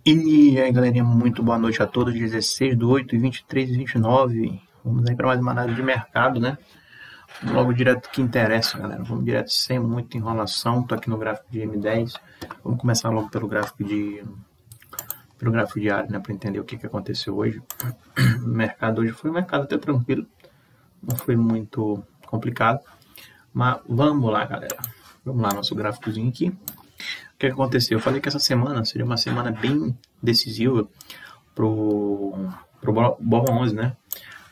E aí, galerinha, muito boa noite a todos. 16/8, 23 e 29. Vamos aí para mais uma análise de mercado, né? Vamos logo direto que interessa, galera. Vamos direto sem muita enrolação. Tô aqui no gráfico de M10. Vamos começar logo pelo gráfico diário, né? Para entender o que aconteceu hoje. O mercado hoje foi um mercado até tranquilo. Não foi muito complicado. Mas vamos lá, galera. Vamos lá, nosso gráficozinho aqui. O que aconteceu? Eu falei que essa semana seria uma semana bem decisiva pro Bova 11, né?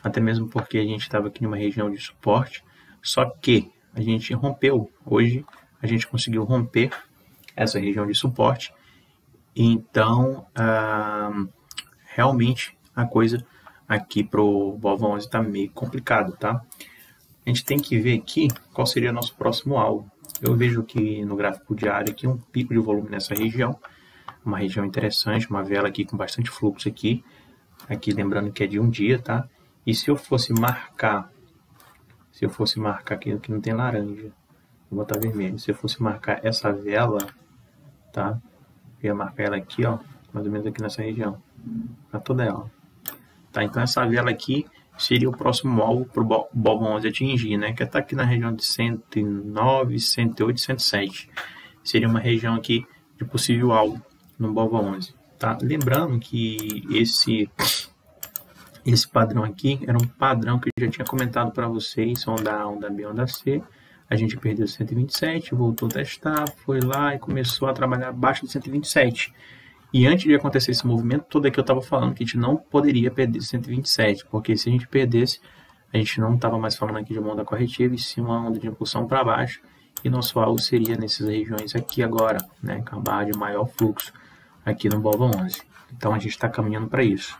Até mesmo porque a gente estava aqui numa região de suporte, só que a gente rompeu. Hoje a gente conseguiu romper essa região de suporte, então realmente a coisa aqui pro Bova 11 está meio complicado, tá? A gente tem que ver aqui qual seria nosso próximo alvo. Eu vejo aqui no gráfico diário aqui um pico de volume nessa região, uma região interessante, uma vela aqui com bastante fluxo aqui lembrando que é de um dia, tá? E se eu fosse marcar aqui que não tem laranja, vou botar vermelho, se eu fosse marcar essa vela, tá? Eu ia marcar ela aqui, ó, mais ou menos aqui nessa região, tá toda ela, tá? Então essa vela aqui seria o próximo alvo para o Bova 11 atingir, né? Que está aqui na região de 109, 108, 107. Seria uma região aqui de possível alvo no Bova 11, tá? Lembrando que esse padrão aqui era um padrão que eu já tinha comentado para vocês, onda A, onda B, onda C. A gente perdeu 127, voltou a testar, foi lá e começou a trabalhar abaixo de 127. E antes de acontecer esse movimento todo aqui, eu estava falando que a gente não poderia perder 127, porque se a gente perdesse, a gente não estava mais falando aqui de uma onda corretiva, e sim uma onda de impulsão para baixo, e nosso alvo seria nessas regiões aqui agora, né, com a barra de maior fluxo aqui no Bova 11. Então a gente está caminhando para isso,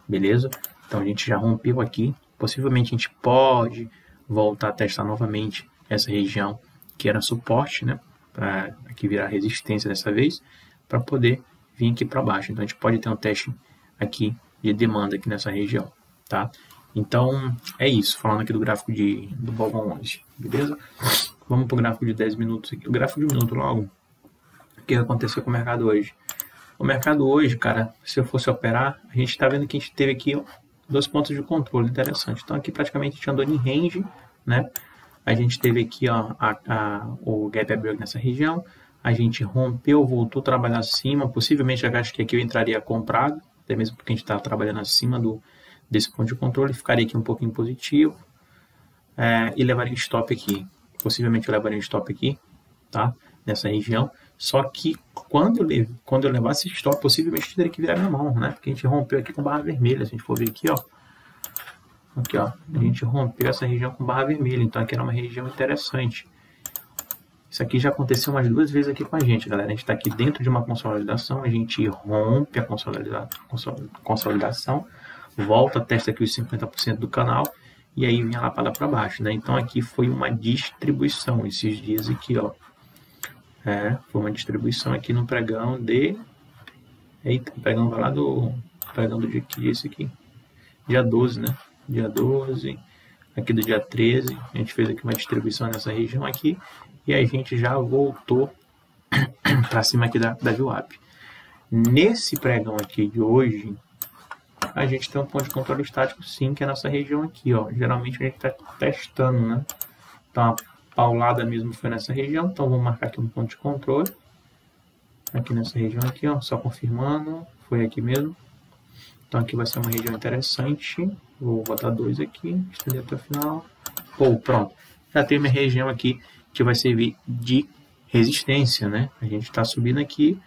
beleza? Então a gente já rompeu aqui, possivelmente a gente pode voltar a testar novamente essa região que era suporte, né, para aqui virar resistência dessa vez, para poder vir aqui para baixo. Então a gente pode ter um teste aqui de demanda aqui nessa região, tá? Então é isso, falando aqui do gráfico do Bova 11, beleza? Vamos para o gráfico de 10 minutos aqui. O gráfico de 1 minuto logo. O que aconteceu com o mercado hoje? O mercado hoje, cara, se eu fosse operar, a gente está vendo que a gente teve aqui, ó, 2 pontos de controle, interessante. Então aqui praticamente a gente andou em range, né? A gente teve aqui, ó, o gap abriu nessa região. A gente rompeu, voltou a trabalhar acima, possivelmente eu acho que aqui eu entraria comprado, até mesmo porque a gente está trabalhando acima desse ponto de controle, ficaria aqui um pouquinho positivo, e levaria stop aqui, possivelmente eu levaria stop aqui, tá, nessa região, só que quando eu levasse stop, possivelmente eu teria que virar minha mão, né, porque a gente rompeu aqui com barra vermelha, se a gente for ver aqui, ó, a gente rompeu essa região com barra vermelha, então aqui era uma região interessante. Isso aqui já aconteceu umas 2 vezes aqui com a gente, galera. A gente está aqui dentro de uma consolidação, a gente rompe a consolidação, volta, testa aqui os 50% do canal e aí vem a lapada para baixo, né? Então aqui foi uma distribuição esses dias aqui, ó. Foi uma distribuição aqui no pregão de... Eita, o pregão vai lá do dia que esse aqui? Dia 12, né? Dia 12, aqui do dia 13, a gente fez aqui uma distribuição nessa região aqui. E a gente já voltou para cima aqui da VWAP. Nesse pregão aqui de hoje, a gente tem um ponto de controle estático sim, que é nessa região aqui, ó. Geralmente a gente está testando, né? Então a paulada mesmo foi nessa região, então vou marcar aqui um ponto de controle. Aqui nessa região aqui, ó, só confirmando, foi aqui mesmo. Então aqui vai ser uma região interessante. Vou botar 2 aqui, estender até o final. Pronto. Já tem uma região aqui que vai servir de resistência, né? A gente está subindo aqui,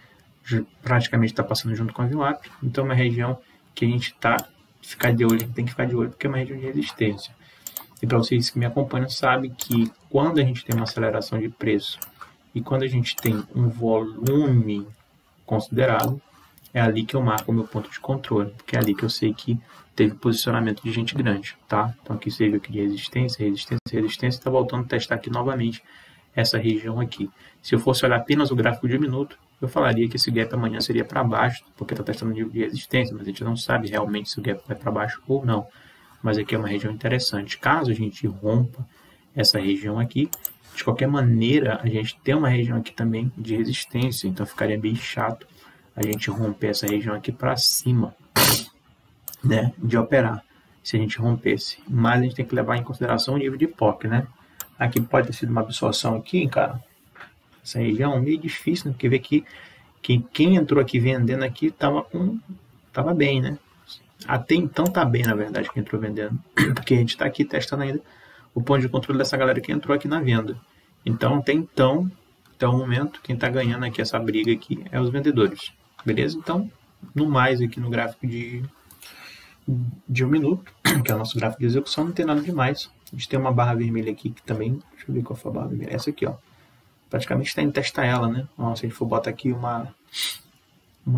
praticamente está passando junto com a VWAP, então é uma região que a gente tem que ficar de olho porque é uma região de resistência. E para vocês que me acompanham sabem que quando a gente tem uma aceleração de preço e quando a gente tem um volume considerável, é ali que eu marco o meu ponto de controle, porque é ali que eu sei que teve posicionamento de gente grande, tá? Então aqui serviu aqui de resistência, está voltando a testar aqui novamente essa região aqui. Se eu fosse olhar apenas o gráfico de 1 minuto, eu falaria que esse gap amanhã seria para baixo, porque está testando nível de resistência, mas a gente não sabe realmente se o gap vai para baixo ou não. Mas aqui é uma região interessante. Caso a gente rompa essa região aqui, de qualquer maneira, a gente tem uma região aqui também de resistência, então ficaria bem chato a gente romper essa região aqui para cima, né, de operar, se a gente rompesse. Mas a gente tem que levar em consideração o nível de POC, né? Aqui pode ter sido uma absorção aqui, cara. Essa região é meio difícil, né? Porque vê que quem entrou aqui vendendo aqui tava bem, né? Até então tá bem, na verdade, quem entrou vendendo. Porque a gente tá aqui testando ainda o ponto de controle dessa galera que entrou aqui na venda. Então, até o momento, quem tá ganhando aqui essa briga aqui é os vendedores. Beleza? Então, no mais aqui no gráfico de 1 minuto, que é o nosso gráfico de execução, não tem nada demais. A gente tem uma barra vermelha aqui que também, deixa eu ver qual foi a barra vermelha, essa aqui, ó. Praticamente está indo testar ela, né? Ó, se a gente for botar aqui uma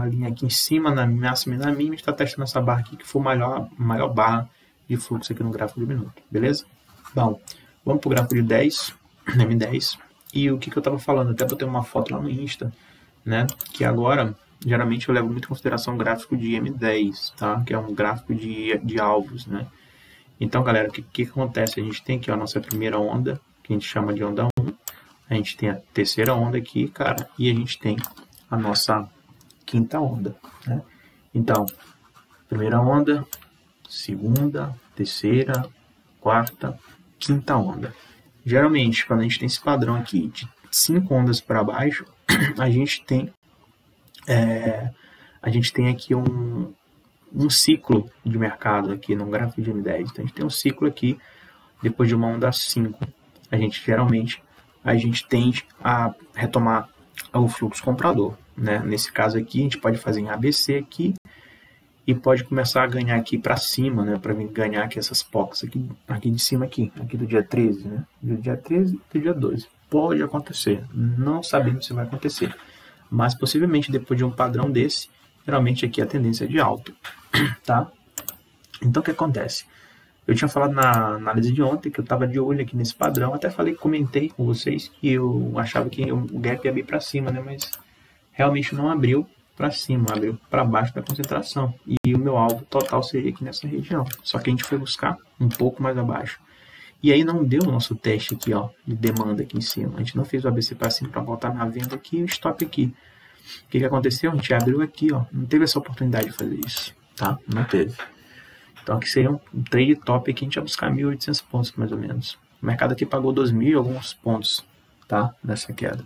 linha aqui em cima, na máxima e na mínima, a gente está testando essa barra aqui, que foi a maior barra de fluxo aqui no gráfico de 1 minuto, beleza? Bom, vamos para o gráfico de 10, M10, e o que eu estava falando, até botei uma foto lá no Insta, né? Que agora, geralmente eu levo muito em consideração o gráfico de M10, tá? Que é um gráfico de alvos, né? Então, galera, o que acontece? A gente tem aqui ó, a nossa primeira onda, que a gente chama de onda 1. A gente tem a terceira onda aqui, cara, e a gente tem a nossa quinta onda, né? Então, primeira onda, segunda, terceira, quarta, quinta onda. Geralmente, quando a gente tem esse padrão aqui de 5 ondas para baixo, a gente tem aqui um ciclo de mercado aqui no gráfico de M10. Então, a gente tem um ciclo aqui, depois de uma onda 5, a gente tende a retomar o fluxo comprador, né? Nesse caso aqui, a gente pode fazer em ABC aqui e pode começar a ganhar aqui para cima, né? Para ganhar aqui essas POCs aqui de cima aqui do dia 13, né? Do dia 13 e do dia 12. Pode acontecer, não sabemos se vai acontecer, mas possivelmente depois de um padrão desse, geralmente aqui a tendência é de alta, tá? Então o que acontece? Eu tinha falado na análise de ontem que eu estava de olho aqui nesse padrão, até comentei com vocês que eu achava que o gap ia abrir para cima, né? Mas realmente não abriu para cima, abriu para baixo da concentração. E o meu alvo total seria aqui nessa região. Só que a gente foi buscar um pouco mais abaixo. E aí não deu o nosso teste aqui, ó, de demanda aqui em cima. A gente não fez o ABC para cima para voltar na venda aqui e o stop aqui. O que aconteceu? A gente abriu aqui, ó, não teve essa oportunidade de fazer isso, tá? Não teve. Então aqui seria um trade top aqui, a gente ia buscar 1.800 pontos mais ou menos. O mercado aqui pagou 2.000 e alguns pontos, tá? Nessa queda.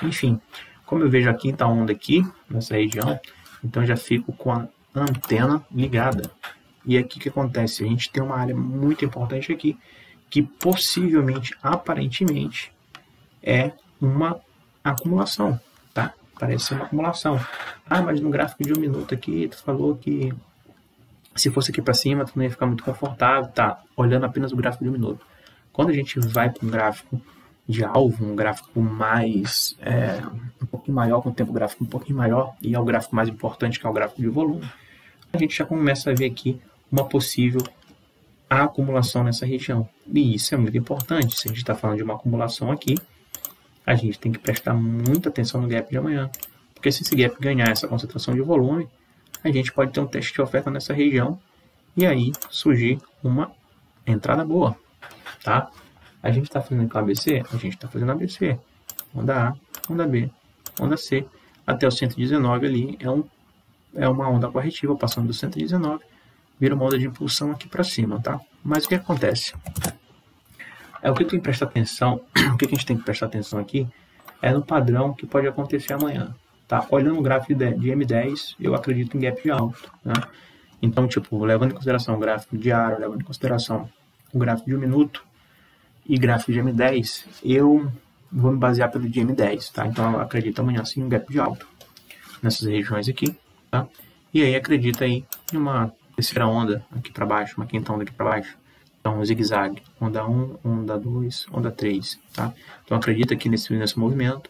Enfim, como eu vejo a quinta onda aqui, nessa região, então eu já fico com a antena ligada. E aqui o que acontece? A gente tem uma área muito importante aqui, que possivelmente, aparentemente, é uma acumulação, tá? Parece ser uma acumulação. Ah, mas no gráfico de 1 minuto aqui, tu falou que se fosse aqui para cima, tu não ia ficar muito confortável, tá? Olhando apenas o gráfico de 1 minuto. Quando a gente vai para um gráfico de alvo, um gráfico mais, um pouquinho maior, com o tempo gráfico um pouquinho maior, e é o gráfico mais importante, que é o gráfico de volume, a gente já começa a ver aqui uma possível acumulação nessa região. E isso é muito importante. Se a gente está falando de uma acumulação aqui, a gente tem que prestar muita atenção no gap de amanhã. Porque se esse gap ganhar essa concentração de volume, a gente pode ter um teste de oferta nessa região e aí surgir uma entrada boa, tá? A gente está fazendo com ABC? A gente está fazendo ABC. Onda A, onda B, onda C, até o 119 ali é uma onda corretiva, passando do 119, vira uma onda de impulsão aqui para cima, tá? Mas o que acontece? O que tem que prestar atenção, o que a gente tem que prestar atenção aqui é no padrão que pode acontecer amanhã, tá? Olhando o gráfico de M10, eu acredito em gap de alto, né? Então, tipo, levando em consideração o gráfico diário, levando em consideração o gráfico de 1 minuto e gráfico de M10, eu vou me basear pelo de M10, tá? Então, eu acredito amanhã sim um gap de alto nessas regiões aqui, tá? E aí acredita aí em uma terceira onda aqui para baixo, uma quinta onda aqui para baixo. Então, um zigue-zague, onda 1, onda 2, onda 3, tá? Então, acredita aqui nesse movimento,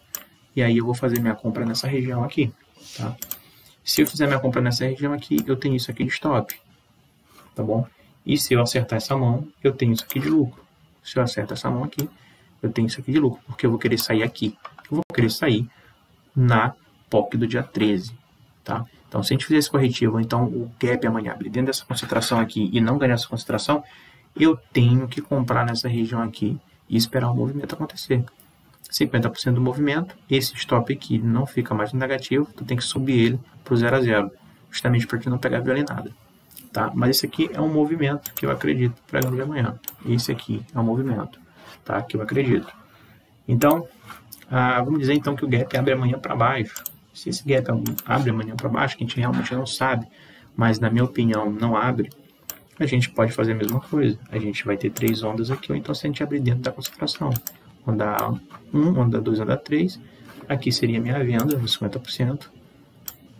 e aí eu vou fazer minha compra nessa região aqui, tá? Se eu fizer minha compra nessa região aqui, eu tenho isso aqui de stop, tá bom? E se eu acertar essa mão, eu tenho isso aqui de lucro. Se eu acertar essa mão aqui, eu tenho isso aqui de lucro, porque eu vou querer sair aqui. Eu vou querer sair na POC do dia 13, tá? Então, se a gente fizer esse corretivo, então o gap amanhã abrir dentro dessa concentração aqui e não ganhar essa concentração, eu tenho que comprar nessa região aqui e esperar o movimento acontecer. 50% do movimento, esse stop aqui não fica mais no negativo, tu tem que subir ele para o 0 a 0, justamente para tu não pegar violinada, tá? Mas esse aqui é um movimento que eu acredito pregando de amanhã. Esse aqui é um movimento, tá? Que eu acredito. Então, vamos dizer então que o gap abre amanhã para baixo. Se esse gap abre amanhã para baixo, que a gente realmente não sabe, mas na minha opinião não abre, a gente pode fazer a mesma coisa. A gente vai ter 3 ondas aqui, ou então se a gente abrir dentro da concentração. Onda 1, onda 2, onda 3. Aqui seria a minha venda, nos 50%.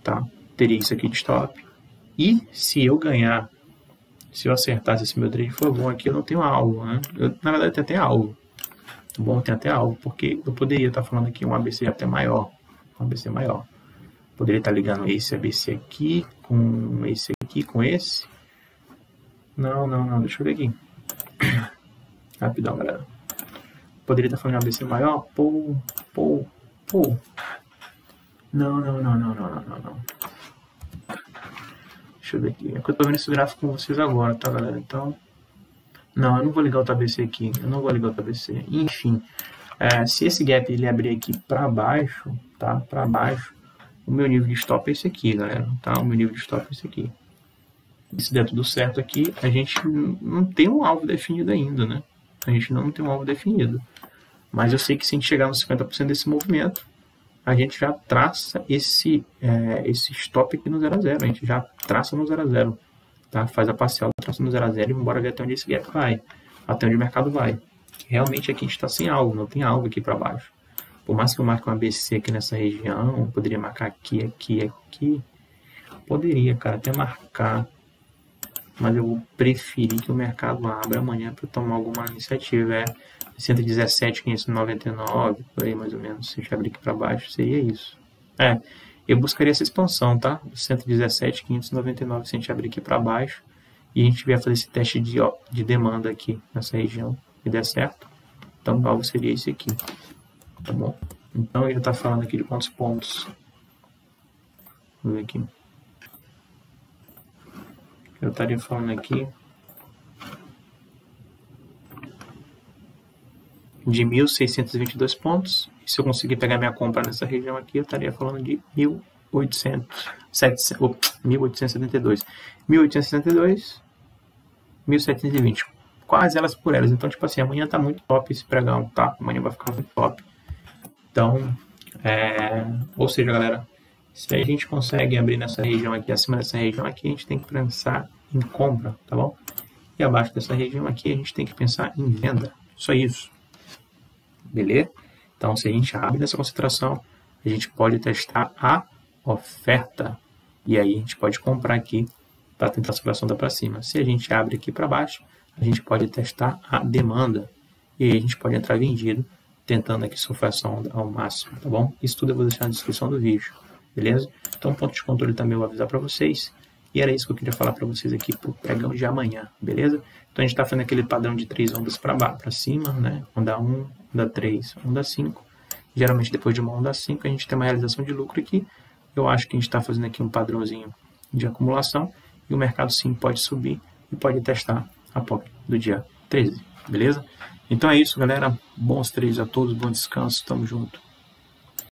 Tá? Teria isso aqui de stop. E se eu ganhar, se eu acertar, se esse meu trade for bom aqui, eu não tenho alvo, né? Na verdade, tem até alvo. Bom, tem até alvo, porque eu poderia estar falando aqui um ABC até maior. Um ABC maior. Poderia estar ligando esse ABC aqui, com esse aqui, com esse. Não, deixa eu ver aqui. Rapidão, galera. Poderia estar falando um ABC maior. Não. Deixa eu ver aqui. É que eu tô vendo esse gráfico com vocês agora, tá, galera? Então, não, eu não vou ligar o ABC aqui. Eu não vou ligar o ABC. Enfim, se esse gap ele abrir aqui para baixo, tá? Para baixo, o meu nível de stop é esse aqui, galera. Tá? O meu nível de stop é esse aqui. E se der tudo certo aqui, a gente não tem um alvo definido ainda, né? A gente não tem um alvo definido. Mas eu sei que se a gente chegar nos 50% desse movimento, a gente já traça esse stop aqui no 0 a 0. A gente já traça no 0 a 0. Tá? Faz a parcial, traça no 0 a 0 e bora ver até onde esse gap vai. Até onde o mercado vai. Realmente aqui a gente está sem alvo, não tem alvo aqui para baixo. Por mais que eu marque um ABC aqui nessa região, poderia marcar aqui. Poderia, cara, até marcar. Mas eu vou preferir que o mercado abra amanhã para tomar alguma iniciativa. 117.599, por aí mais ou menos. Se a gente abrir aqui para baixo, seria isso. Eu buscaria essa expansão, tá? 117.599 se a gente abrir aqui para baixo. E a gente vier fazer esse teste de demanda aqui nessa região e der certo. Então o alvo seria esse aqui. Tá bom? Então ele está falando aqui de quantos pontos? Vamos ver aqui. Eu estaria falando aqui de 1.622 pontos. E se eu conseguir pegar minha compra nessa região aqui, eu estaria falando de 1.872. 1.872, 1.720. Quase elas por elas. Então, tipo assim, amanhã tá muito top esse pregão, tá? Amanhã vai ficar muito top. Então, ou seja, galera, se a gente consegue abrir nessa região aqui, acima dessa região aqui, a gente tem que pensar em compra, tá bom? E abaixo dessa região aqui, a gente tem que pensar em venda. Só isso. Beleza? Então, se a gente abre nessa concentração, a gente pode testar a oferta. E aí, a gente pode comprar aqui para tentar a superação da para cima. Se a gente abre aqui para baixo, a gente pode testar a demanda. E aí, a gente pode entrar vendido, tentando aqui surfar essa onda ao máximo, tá bom? Isso tudo eu vou deixar na descrição do vídeo. Beleza? Então, o ponto de controle também eu vou avisar para vocês. E era isso que eu queria falar para vocês aqui pro pregão de amanhã, beleza? Então, a gente está fazendo aquele padrão de 3 ondas para cima, né? Onda 1, onda 3, onda 5. Geralmente, depois de uma onda 5, a gente tem uma realização de lucro aqui. Eu acho que a gente está fazendo aqui um padrãozinho de acumulação. E o mercado, sim, pode subir e pode testar a POC do dia 13, beleza? Então, é isso, galera. Bons trades a todos, bom descanso. Tamo junto.